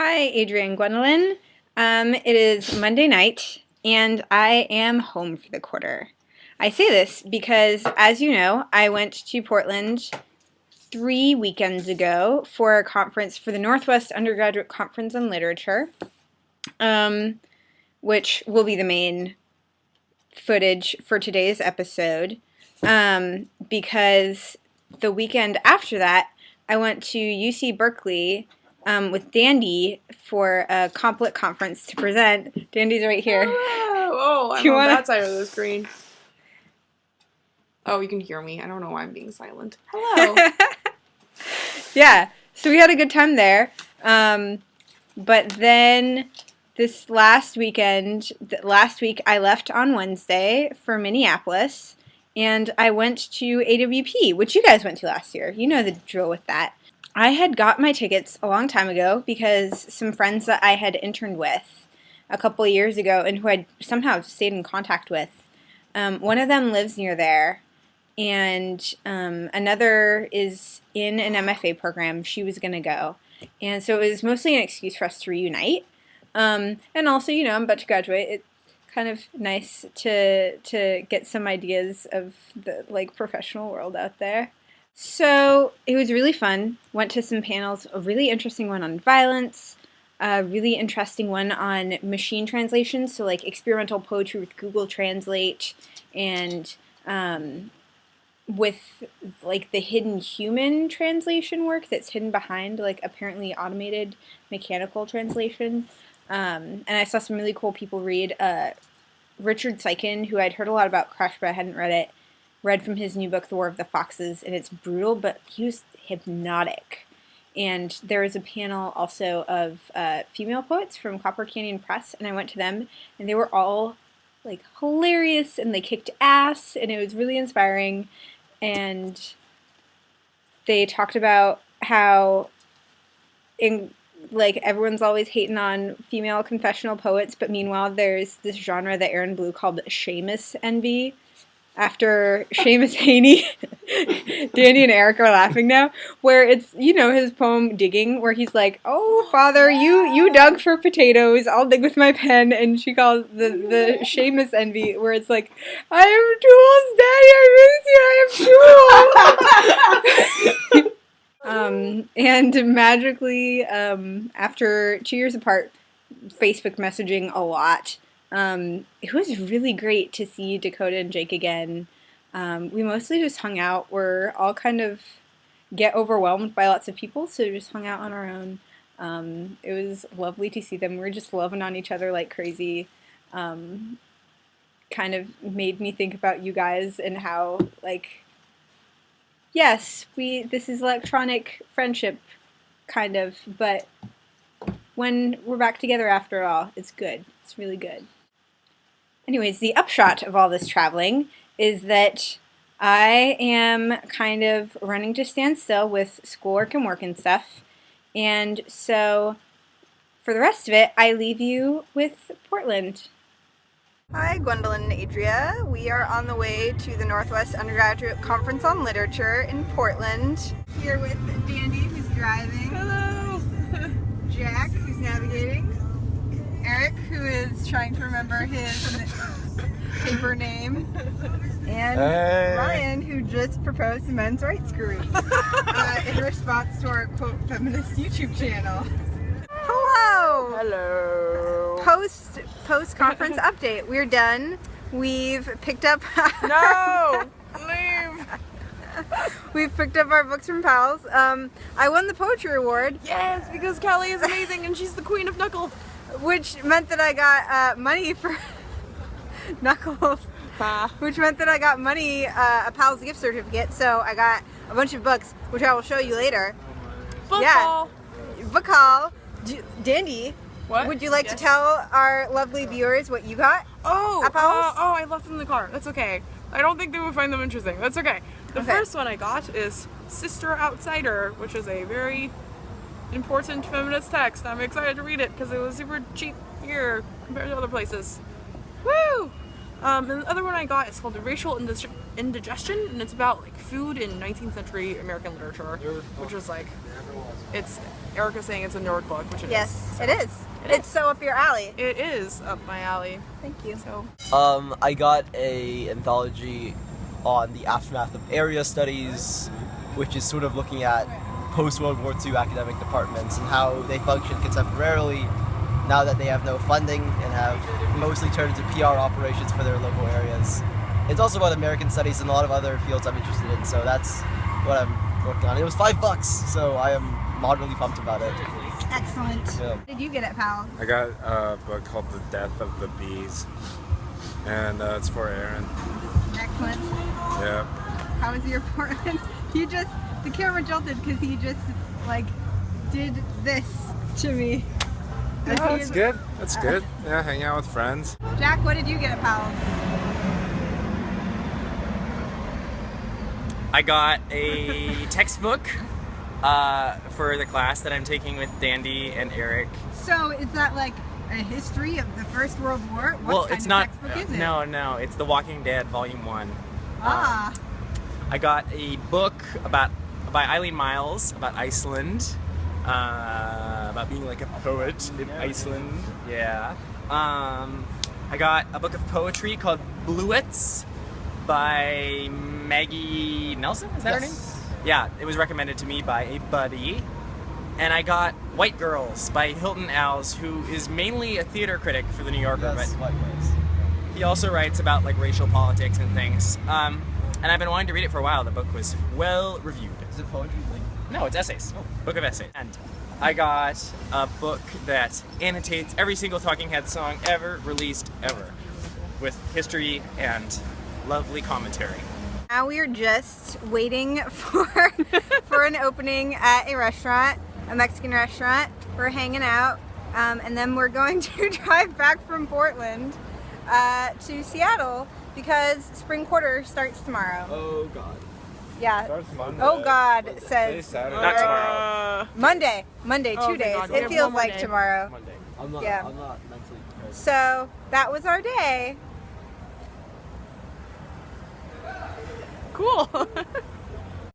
Hi, Adrian Gwendolyn. It is Monday night, and I am home for the quarter. I say this because, as you know, I went to Portland 3 weekends ago for a conference for the Northwest Undergraduate Conference on Literature, which will be the main footage for today's episode, because the weekend after that, I went to UC Berkeley with Dandi for a Complet conference to present. Dandi's right here. Hello! Oh, I'm on that side of the screen. Oh, you can hear me. I don't know why I'm being silent. Hello! Yeah, so we had a good time there. But then this last week I left on Wednesday for Minneapolis, and I went to AWP, which you guys went to last year. You know the drill with that. I had got my tickets a long time ago because some friends that I had interned with a couple of years ago and who I'd somehow stayed in contact with, one of them lives near there, and another is in an MFA program. She was going to go. And so it was mostly an excuse for us to reunite. And also, you know, I'm about to graduate. It's kind of nice to get some ideas of the professional world out there. So it was really fun. Went to some panels, a really interesting one on violence, a really interesting one on machine translation, so experimental poetry with Google Translate, and with the hidden human translation work that's hidden behind apparently automated mechanical translation. And I saw some really cool people read Richard Seiken, who I'd heard a lot about Crush, but I hadn't read from his new book, The War of the Foxes, and it's brutal, but he was hypnotic. And there was a panel also of female poets from Copper Canyon Press, and I went to them, and they were all hilarious, and they kicked ass, and it was really inspiring. And they talked about how everyone's always hating on female confessional poets, but meanwhile there's this genre that Aaron Blue called Seamus envy, after Seamus Haney. Dandi and Eric are laughing now, where it's, you know, his poem Digging, where he's like, oh, father, you dug for potatoes, I'll dig with my pen, and she calls the Seamus envy, where it's like, I have tools, Daddy, I miss you, I have tools. And magically, after 2 years apart, Facebook messaging a lot, it was really great to see Dakota and Jake again. We mostly just hung out. We're all kind of get overwhelmed by lots of people, so we just hung out on our own. It was lovely to see them. We were just loving on each other like crazy. Kind of made me think about you guys and how, yes, this is electronic friendship, kind of, but when we're back together after all, it's good. It's really good. Anyways, the upshot of all this traveling is that I am kind of running to stand still with schoolwork and work and stuff. And so for the rest of it, I leave you with Portland. Hi, Gwendolyn and Adria. We are on the way to the Northwest Undergraduate Conference on Literature in Portland. Here with Dandi, who's driving. Hello! Jack, who's navigating. Eric, who is trying to remember his paper name, and Ryan, who just proposed a men's rights group in response to our quote feminist YouTube channel. Hello. Hello. Post conference update. We're done. We've picked up. No, leave. We've picked up our books from pals. I won the poetry award. Yes, because Cali is amazing and she's the queen of Knuckle. Which meant that I got money for Knuckles. Which meant that I got money, a pal's gift certificate. So I got a bunch of books, which I will show you later. Book haul. Book haul. Dandi, what? Would you like to tell our lovely viewers what you got? Oh, I left them in the car. That's okay. I don't think they would find them interesting. That's okay. The first one I got is Sister Outsider, which is a very important feminist text. I'm excited to read it because it was super cheap here compared to other places. Woo! And the other one I got is called The Racial Indigestion, and it's about like food in 19th century American literature, which is like, it's Erica saying it's a nerd book, which it is. Yes, So. it is. It's so up your alley. It is up my alley. Thank you. So I got a anthology on the aftermath of area studies, which is sort of looking at post-World War II academic departments and how they function contemporarily now that they have no funding and have mostly turned into PR operations for their local areas. It's also about American studies and a lot of other fields I'm interested in, so that's what I'm working on. It was $5, so I am moderately pumped about it. Excellent. Yeah. What did you get at Pal? I got a book called The Death of the Bees, and it's for Aaron. Excellent. Yeah. How was your Portland? The camera jolted because he just, like, did this to me. Yeah, that's good. That's good. Yeah, hang out with friends. Jack, what did you get at Powell's? I got a textbook for the class that I'm taking with Dandi and Eric. So is that like a history of the First World War? What kind it's of not. textbook is it? No, it's The Walking Dead, Volume 1. Ah. I got a book by Eileen Miles about Iceland, about being like a poet in Iceland. Yeah. I got a book of poetry called Bluets by Maggie Nelson. Is that her name? Yeah, it was recommended to me by a buddy. And I got White Girls by Hilton Als, who is mainly a theater critic for the New Yorker, Yes, but likewise. he also writes about like racial politics and things. And I've been wanting to read it for a while. The book was well reviewed. Is it poetry? No, it's essays. Book of essays. And I got a book that annotates every single Talking Heads song ever released ever, with history and lovely commentary. Now we are just waiting for an opening at a restaurant, a Mexican restaurant. We're hanging out, and then we're going to drive back from Portland to Seattle because spring quarter starts tomorrow. Oh God. Yeah. Starts Monday. Oh God, Today's says Saturday. Not tomorrow. Monday, Oh, 2 days. God, we It have feels one more like day. tomorrow. Monday. I'm not Yeah. mentally prepared. So that was our day. cool.